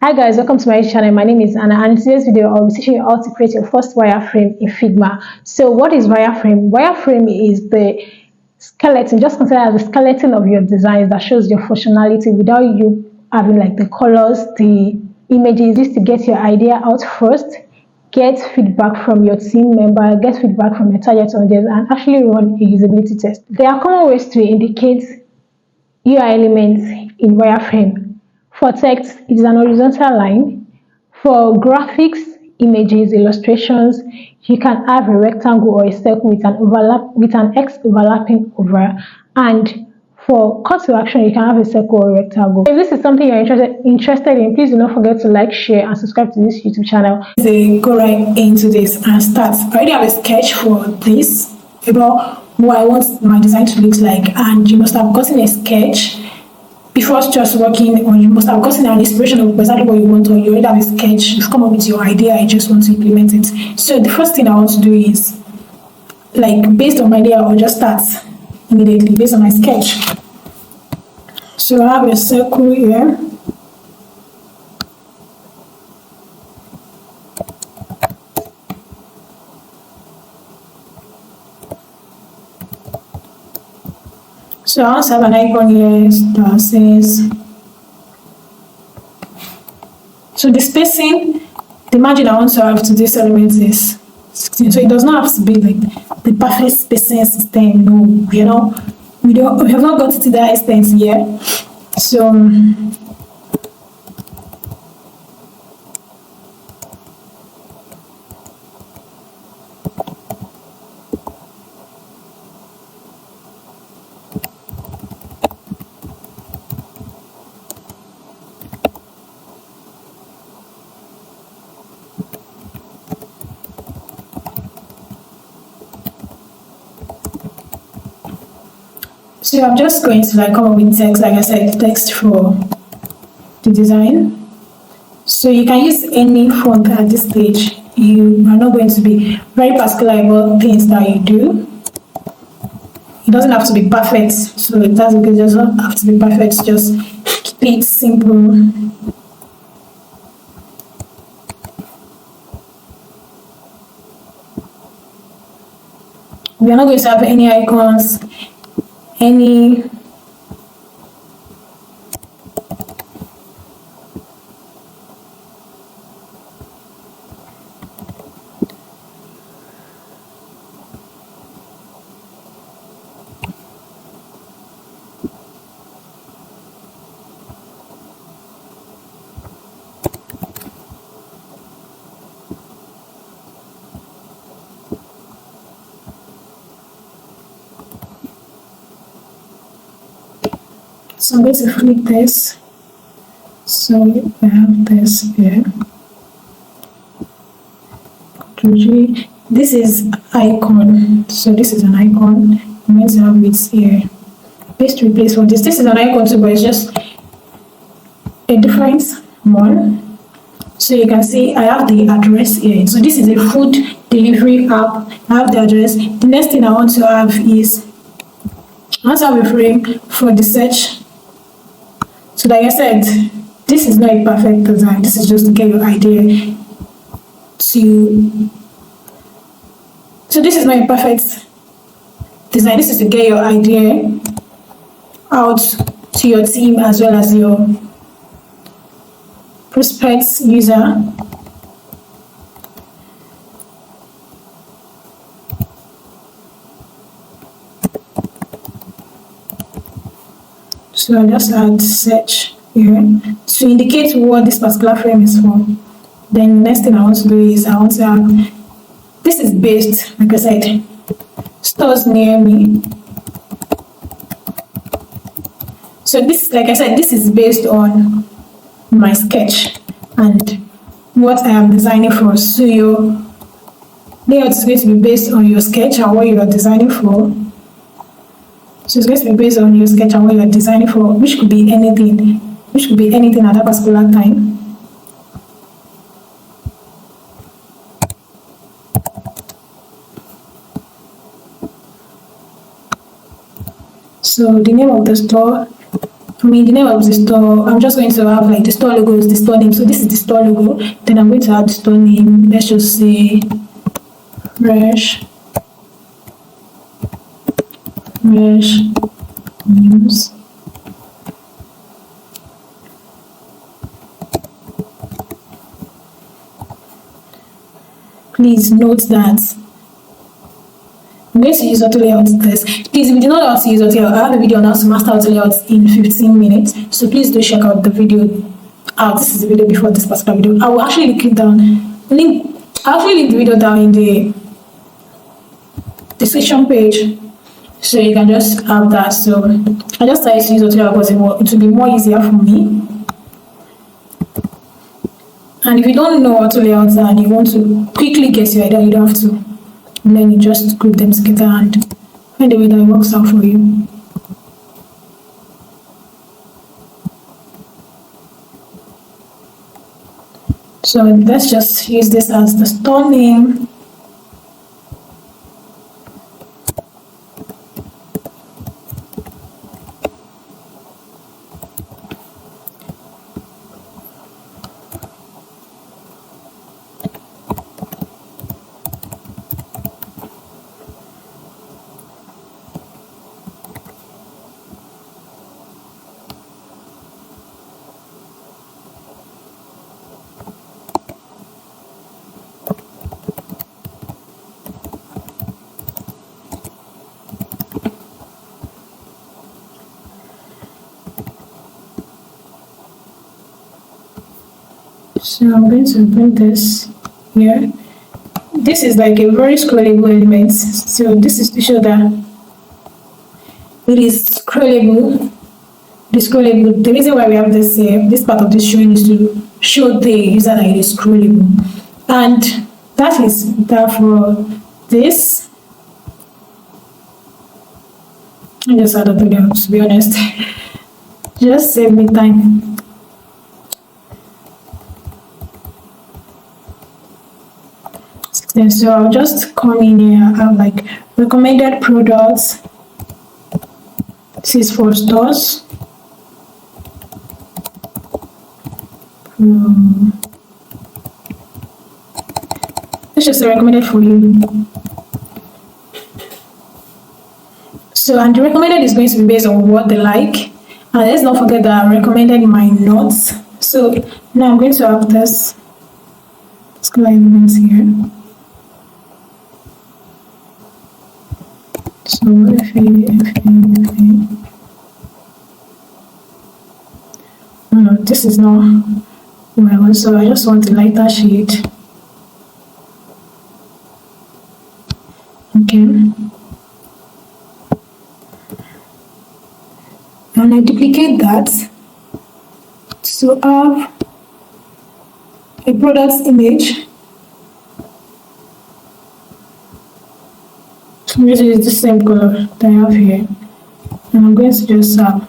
Hi guys, welcome to my channel. My name is Anna, and in today's video I'll be teaching you how to create your first wireframe in Figma. So what is wireframe? Wireframe is the skeleton, just consider as the skeleton of your designs that shows your functionality without you having like the colors, the images. Just to get your idea out first, get feedback from your team member, get feedback from your target audience, and actually run a usability test. There are common ways to indicate UI elements in wireframe. For text, it is an horizontal line. For graphics, images, illustrations, you can have a rectangle or a circle with an X overlapping over. And for call to action, you can have a circle or a rectangle. If this is something you're interested in, please do not forget to like, share, and subscribe to this YouTube channel. Go right into this and start. I already have a sketch for this about what I want my design to look like, and you must have gotten a sketch before just working, or you must have gotten an inspiration of exactly what you want, or you already have a sketch, you've come up with your idea, I just want to implement it. So the first thing I want to do is, like, based on my idea, I'll just start immediately based on my sketch. So I have a circle here. So I also have an icon here that says, so the spacing, the margin I want to have to this element is 16. So it does not have to be like the perfect spacing system. No, we have not got to that extent yet. So So I'm just going to come up with text, like I said, text for the design. So you can use any font at this stage. You are not going to be very particular about things that you do. It doesn't have to be perfect. So that's okay, it doesn't have to be perfect. Just keep it simple. We are not going to have any icons, any so I'm going to flip this. So I have this here. This is icon. So this is an icon. I'm going to have it here. Paste replace for this. This is an icon too, but it's just a different one. So you can see I have the address here. So this is a food delivery app. I have the address. The next thing I want to have is I want to have a frame for the search. So like I said, this is not a perfect design. This is just to get your idea to. So this is not a perfect design. This is to get your idea out to your team as well as your prospect user. So I'll just add search here to indicate what this particular frame is for. Then the next thing I want to do is I want to have, this is based, like I said, stores near me. So this, like I said, this is based on my sketch and what I am designing for. So your layout is going to be based on your sketch and what you are designing for. So it's going to be based on your sketch and what you are designing for, which could be anything, at that particular time. So the name of the store I mean, the name of the store, I'm just going to have like the store logo is the store name. So this is the store logo. Then I'm going to add the store name. Let's just say Fresh News. Please note that I'm going to use auto layout test. Please, if you do not know how to use auto layout, I have a video on how to master auto layout in 15 minutes. So please do check out the video. This is the video before this particular video. I will actually link it down. I'll actually link the video down in the description page, so you can just have that. So I just started to use auto layout because it will be more easier for me. And if you don't know auto layout and you want to quickly get your idea, you don't have to learn it. Just group them together and find a way that it works out for you. So let's just use this as the store name. So I'm going to bring this here. This is like a very scrollable element. So this is to show that it is scrollable. The reason why we have this this part of this showing is to show the user that it is scrollable. And that is that for this. I just add a video, to be honest. Just save me time. So I'll just come in here. I have like recommended products. This is for stores. It's just recommended for you. So, and the recommended is going to be based on what they like. And let's not forget that I recommended my notes. So now I'm going to have this scroll elements here. So no, this is not what I want, so I just want a lighter shade. Okay. And I duplicate that to have a product image. This is the same color that I have here, and I'm going to just have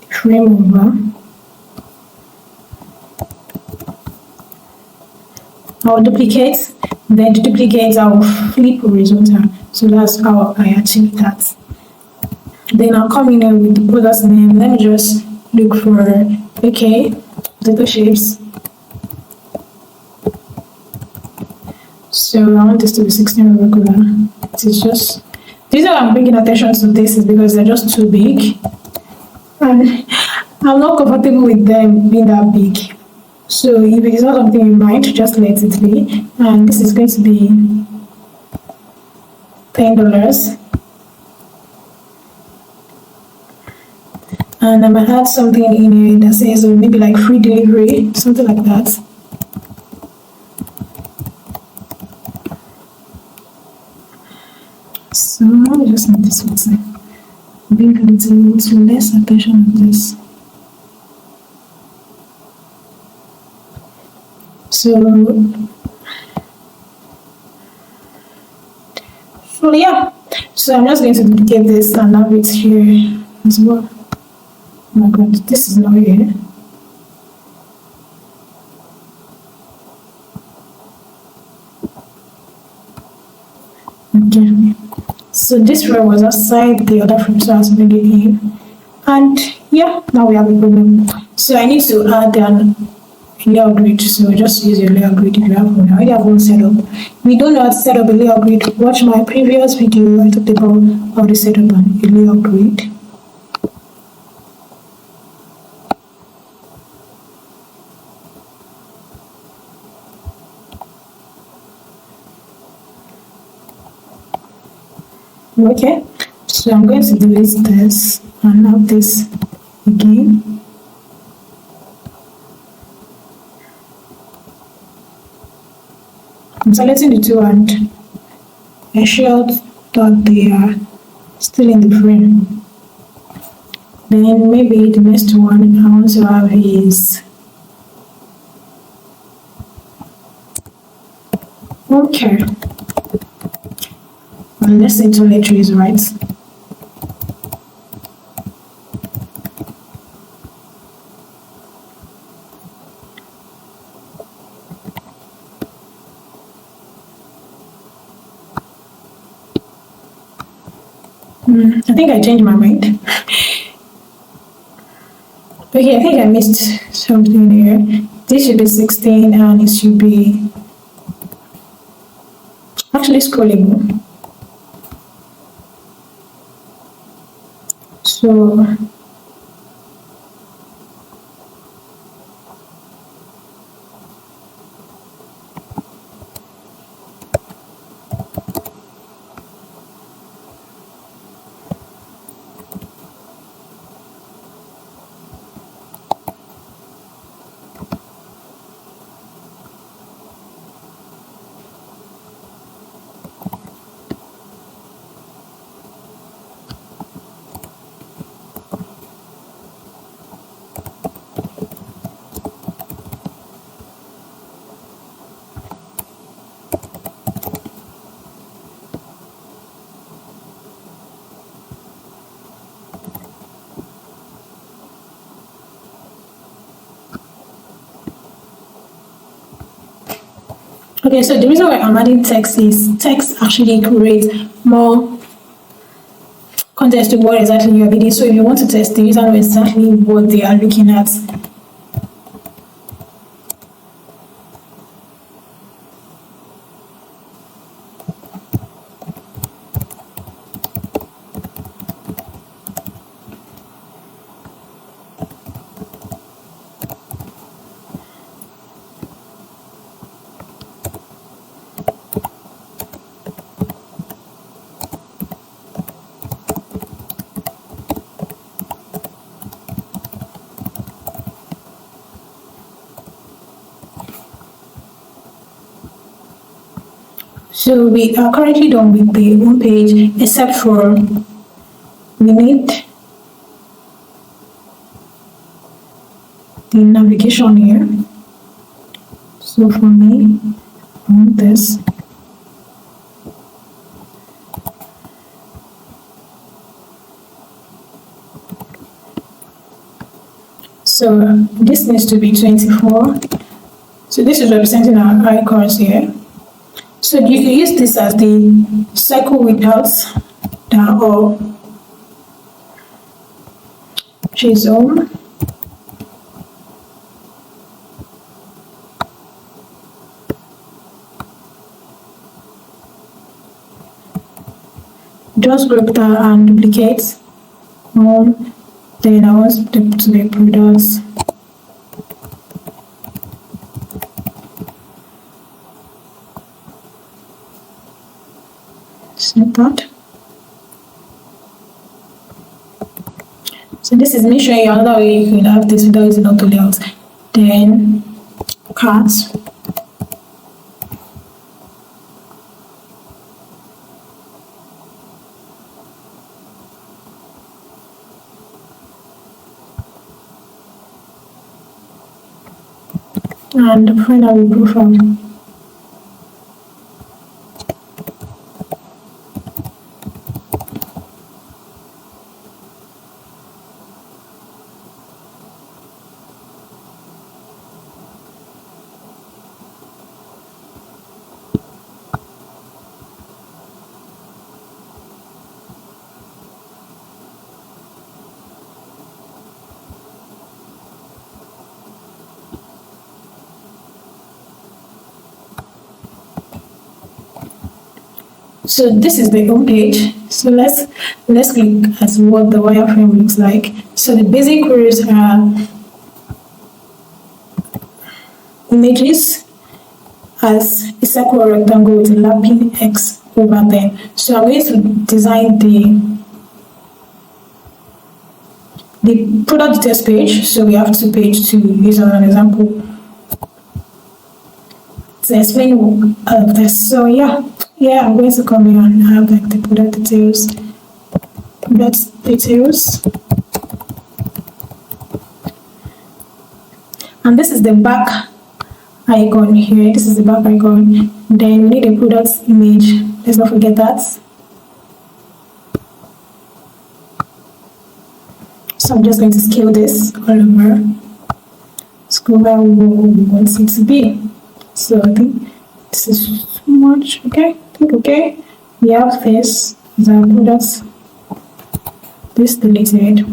the frame over. I'll duplicate, then to duplicate I'll flip horizontal. So that's how I achieve that. Then I'll come in here with the product name. Let me just look for potato shapes. So I want this to be 16 regular. It's just, the reason I'm bringing attention to this is because they're just too big. And I'm not comfortable with them being that big. So if it is not something you mind, just let it be. And this is going to be $10. And I might add something in here that says maybe like free delivery, something like that. So let me just make this one. Bring a little less attention on this. So yeah. So I'm just going to duplicate this and have it here as well. Oh my god, this is not here. Okay. So this frame was outside the other frame, so I was bringing it in. And yeah, now we have a problem. So I need to add an layer grid. So just use your layer grid if you have one. I already have one set up. If you don't know how to set up a layer grid, watch my previous video. I talked about how to set up a layer grid. Okay, so I'm going to delete this and have this again. I'm selecting the two and ensure that they are still in the frame. Then maybe the next one I want to have is okay. And let's say toiletry is right. I think I changed my mind. Okay, I think I missed something here. This should be 16 and it should be actually scrollable. So okay, so the reason why I'm adding text is text actually creates more context to what exactly you are reading. So if you want to test the user know exactly what they are looking at. So we are currently done with the home page, except for we need the navigation here. So for me, I want this. So this needs to be 24. So this is representing our icons here. So you can use this as the circle without the or chisel. Just group that and duplicate. Then I want to the products. Like that. So this is me showing you another way you can have this without using auto layout. Then cards. And finally profile. So this is the home page. So let's look at what the wireframe looks like. So the basic queries are images as a circle or rectangle with a lapping X over them. So I'm going to design the product details page. So we have two pages to use as an example to explain this. So yeah, I'm going to come here and have like the product details. And this is the back icon here. This is the back icon. Then we need a product image. Let's not forget that. So I'm just going to scale this all over. Scroll where we want it to be. So I think this is too much. Okay, okay. We have this as our product. This deleted.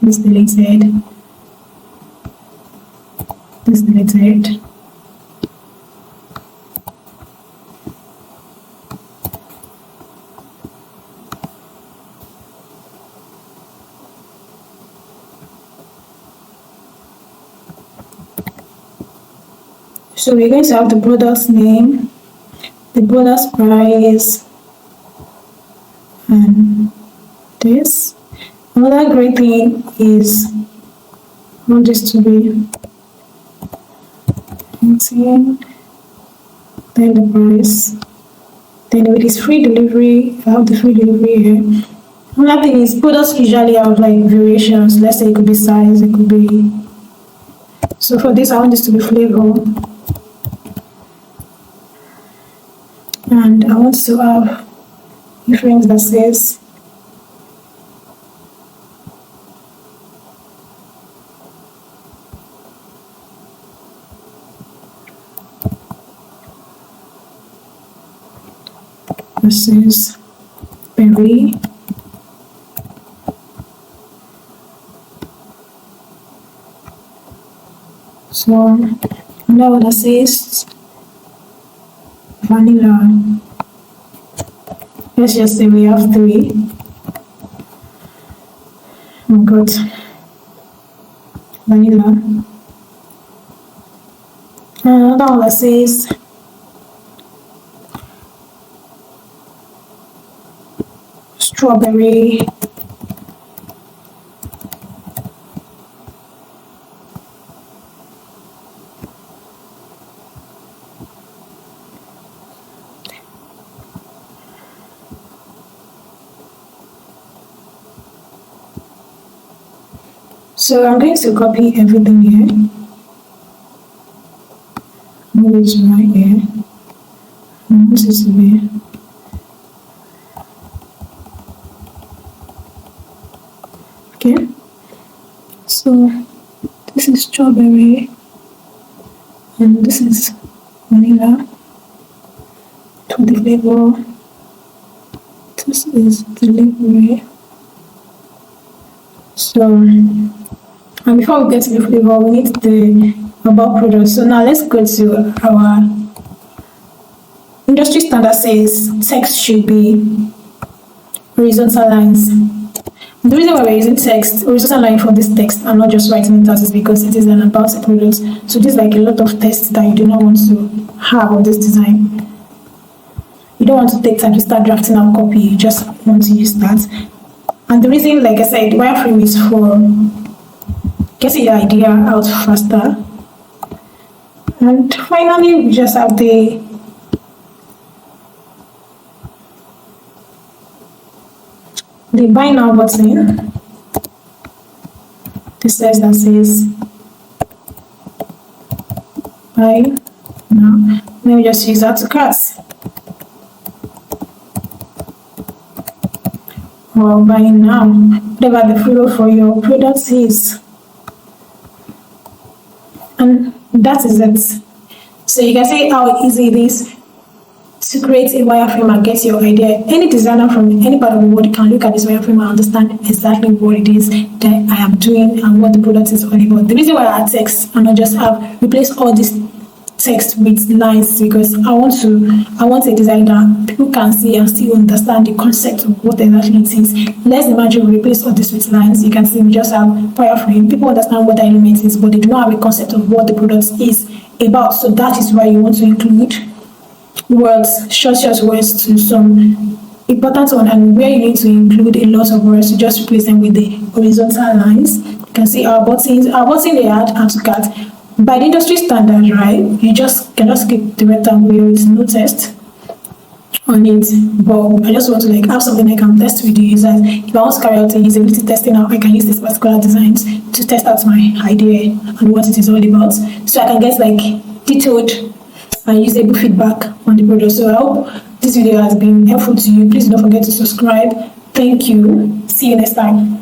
This deleted. This deleted. So we're going to have the product's name, the product's price, and this. Another great thing is I want this to be 18, then the price, then with this free delivery, I have the free delivery here. Another thing is products usually have like variations. Let's say it could be size, it could be. So for this, I want this to be flavor. And I want to have iframes that says berry. So now that says vanilla. Let's just say we have 3. Oh God. Vanilla. Another one that says strawberry. So I'm going to copy everything here. Move it right here. And this is here. Okay. So this is strawberry, and this is vanilla. To the flavor. This is delivery. So, and before we get to the flavor, we need the about product. So now let's go to our industry standard. Says text should be horizontal lines. The reason why we're using text, horizontal line for this text and not just writing it out is because it is an about a product. So there's like a lot of text that you do not want to have on this design. You don't want to take time to start drafting out copy, you just want to use that. And the reason, like I said, wireframe is for getting your idea out faster. And finally, we just have the buy now button. This says buy now. Let me just use that to cart. Or buy now, whatever the flow for your product is. And that is it. So you can see how easy it is to create a wireframe and get your idea. Any designer from any part of the world can look at this wireframe and understand exactly what it is that I am doing and what the product is all about. The reason why I add text and not just have replace all these text with lines because I want a design that people can see and still understand the concept of what exactly it is. Let's imagine we replace all this with lines. You can see we just have wireframe. People understand what the element is, but they do not have a concept of what the product is about. So that is why you want to include words, short words to some important one, and where you need to include a lot of words to just replace them with the horizontal lines. You can see our buttons they add and to cart. By the industry standard, right, you just can just skip the rectangle with no text on it. But I just want to have something I can test with the users. If I want to carry out a usability testing now, I can use this particular designs to test out my idea and what it is all about. So I can get detailed and usable feedback on the product. So I hope this video has been helpful to you. Please don't forget to subscribe. Thank you. See you next time.